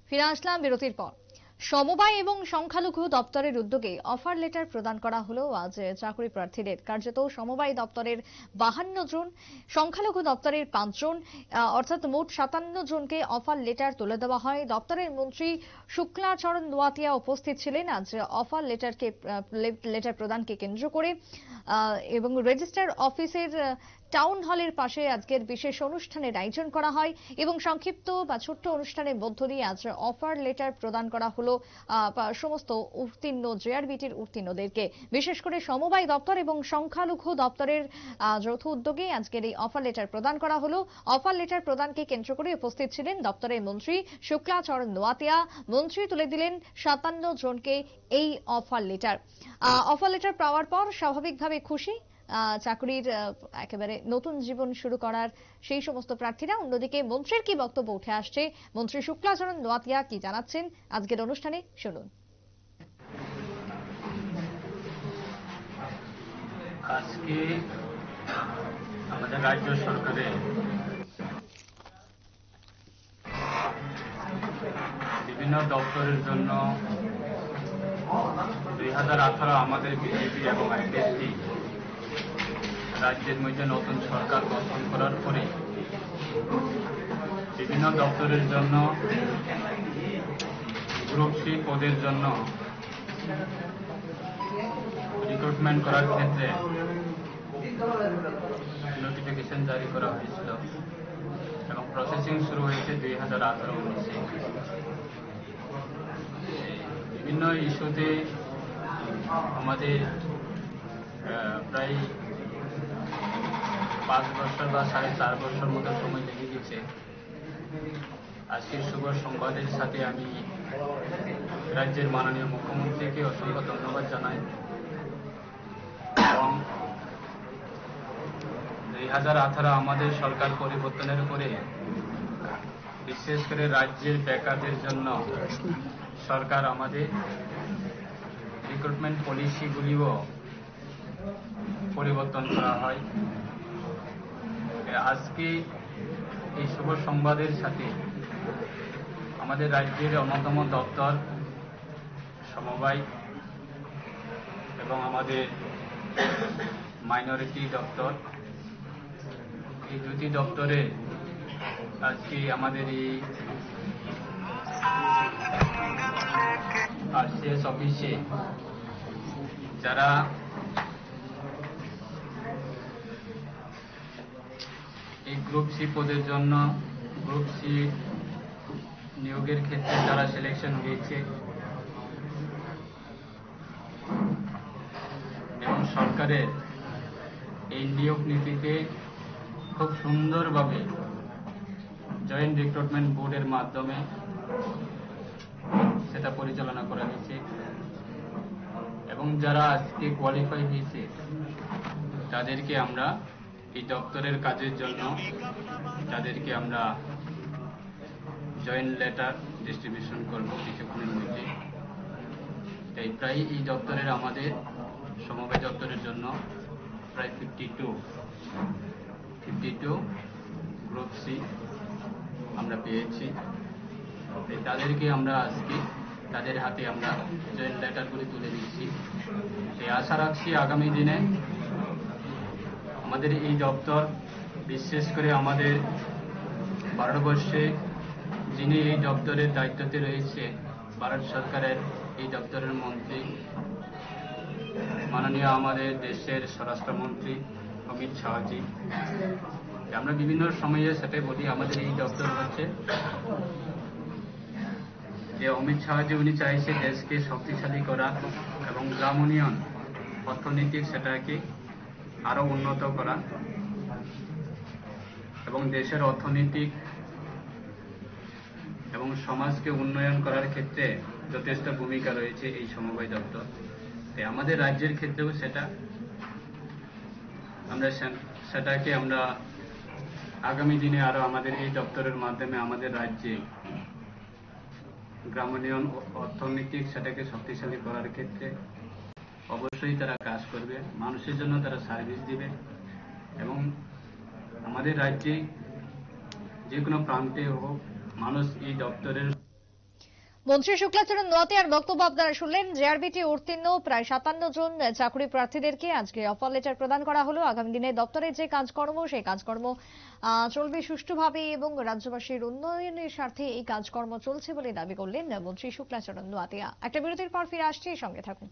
ফিরে আসলাম বিরতির পর। সমবায় এবং সংখ্যালঘু দপ্তরের উদ্যোগে অফার লেটার প্রদান করা হলো আজ চাকরি প্রার্থীদের। কার্যত সমবায় দপ্তরের 52 জন, সংখ্যালঘু দপ্তরের 5 জন, অর্থাৎ মোট 57 জনকে অফার লেটার তুলে দেওয়া হয়। দপ্তরের মন্ত্রী শুক্লাচরণ নোয়াতিয়া উপস্থিত ছিলেন আজ অফার লেটার প্রদানকে কেন্দ্র করে, এবং রেজিস্ট্রার অফিসের টাউন হলের পাশে আজকের বিশেষ অনুষ্ঠানের আয়োজন করা হয় এবং সংক্ষিপ্ত বা ছোট্ট অনুষ্ঠানের মধ্য দিয়ে আজ অফার লেটার প্রদান করা হলো সমস্ত উত্তীর্ণ জেআরবিটির উত্তীর্ণদেরকে। বিশেষ করে সমবায় দপ্তর এবং সংখ্যালঘু দপ্তরের যৌথ উদ্যোগে আজকের এই অফার লেটার প্রদান করা হলো। অফার লেটার প্রদানকে কেন্দ্র করে উপস্থিত ছিলেন দপ্তরের মন্ত্রী শুক্লাচরণ নোয়াতিয়া। মন্ত্রী তুলে দিলেন 57 জনকে এই অফার লেটার। অফার লেটার পাওয়ার পর স্বাভাবিকভাবে খুশি চাকরির একেবারে নতুন জীবন শুরু করার সেই সমস্ত প্রার্থীরা। অন্যদিকে মন্ত্রীর কি বক্তব্য উঠে আসছে, মন্ত্রী শুক্লাচরণ নোয়াতিয়া কি জানাচ্ছেন আজকের অনুষ্ঠানে, শুনুন। আজকে আমাদের রাজ্য সরকারের বিভিন্ন দপ্তরের জন্য 2018 আমাদের বিজেপি এবং আইপিএসপি রাজ্যের মধ্যে নতুন সরকার গঠন করার পরে বিভিন্ন দপ্তরের জন্য গ্রুপ সি পদের জন্য রিক্রুটমেন্ট করার ক্ষেত্রে নোটিফিকেশন জারি করা হয়েছিল এবং প্রসেসিং শুরু হয়েছে 2018-19-এ। বিভিন্ন ইস্যুতে আমাদের প্রায় 5 বছর বা 4.5 বছর মতো সময় লেগে গেছে। আজকের শুভ সংবাদের সাথে আমি রাজ্যের মাননীয় মুখ্যমন্ত্রীকে অসংখ্য ধন্যবাদ জানাই এবং 2018 আমাদের সরকার পরিবর্তনের পরে বিশেষ করে রাজ্যের বেকারদের জন্য সরকার আমাদের রিক্রুটমেন্ট পলিসিগুলিও পরিবর্তন করা হয়। আজকে এই শুভ সংবাদের সাথে আমাদের রাজ্যের অন্যতম দপ্তর সমবায় এবং আমাদের মাইনরিটি দপ্তর, এই দুটি দপ্তরে আজকে আমাদের এই আরসিএস অফিসে যারা এই গ্রুপ সি পদের জন্য গ্রুপ সি নিয়োগের ক্ষেত্রে যারা সিলেকশন হয়েছে এবং সরকারের এই নিয়োগ নীতিতে খুব সুন্দরভাবে জয়েন্ট রিক্রুটমেন্ট বোর্ডের মাধ্যমে সেটা পরিচালনা করা হয়েছে এবং যারা আজকে কোয়ালিফাই হয়েছে তাদেরকে আমরা এই দপ্তরের কাজের জন্য তাদেরকে আমরা জয়েন্ট লেটার ডিস্ট্রিবিউশন করব কিছুক্ষণের মধ্যে। তাই প্রায় এই দপ্তরের আমাদের সমবায় দপ্তরের জন্য প্রায় 52 গ্রুপ সি আমরা পেয়েছি। তাই তাদেরকে আমরা আজকে তাদের হাতে আমরা জয়েন্ট লেটারগুলি তুলে দিচ্ছি। তাই আশা রাখছি আগামী দিনে আমাদের এই দপ্তর, বিশেষ করে আমাদের ভারতবর্ষে যিনি এই দপ্তরের দায়িত্বতে রয়েছে ভারত সরকারের এই দপ্তরের মন্ত্রী মাননীয় আমাদের দেশের স্বরাষ্ট্রমন্ত্রী অমিত শাহজি, আমরা বিভিন্ন সময়ে সেটাই বলি আমাদের এই দপ্তর হচ্ছে যে অমিত শাহজি উনি চাইছে দেশকে শক্তিশালী করা এবং গ্রাম উন্নয়ন অর্থনৈতিক সেটাকে আরো উন্নত করা এবং দেশের অর্থনৈতিক এবং সমাজকে উন্নয়ন করার ক্ষেত্রে যথেষ্ট ভূমিকা রয়েছে এই সমবায় দপ্তর। তাই আমাদের রাজ্যের ক্ষেত্রেও সেটাকে আমরা আগামী দিনে আরো আমাদের এই দপ্তরের মাধ্যমে আমাদের রাজ্যে গ্রাম উন্নয়ন অর্থনৈতিক সেটাকে শক্তিশালী করার ক্ষেত্রে অবশ্যই তারা কাজ করবে, মানুষের জন্য তারা সার্ভিস দিবে এবং আমাদের রাজ্যে যে কোনো প্রান্তে হোক মানুষ এই দপ্তরের মন্ত্রী শুক্লাচরণ নোয়াতিয়ার বক্তব্য আপনারা শুনলেন। জেআরবিটি উত্তীর্ণ প্রায় 57 জন চাকরি প্রার্থীদেরকে আজকে অফার লেটার প্রদান করা হলো। আগামী দিনে দপ্তরের যে কাজকর্ম সেই কাজকর্ম চলবে সুষ্ঠুভাবে এবং রাজ্যবাসীর উন্নয়নের স্বার্থে এই কাজকর্ম চলছে বলে দাবি করলেন মন্ত্রী শুক্লাচরণ নোয়াতিয়া। একটা বিরতির পর ফিরে আসছি, সঙ্গে থাকুন।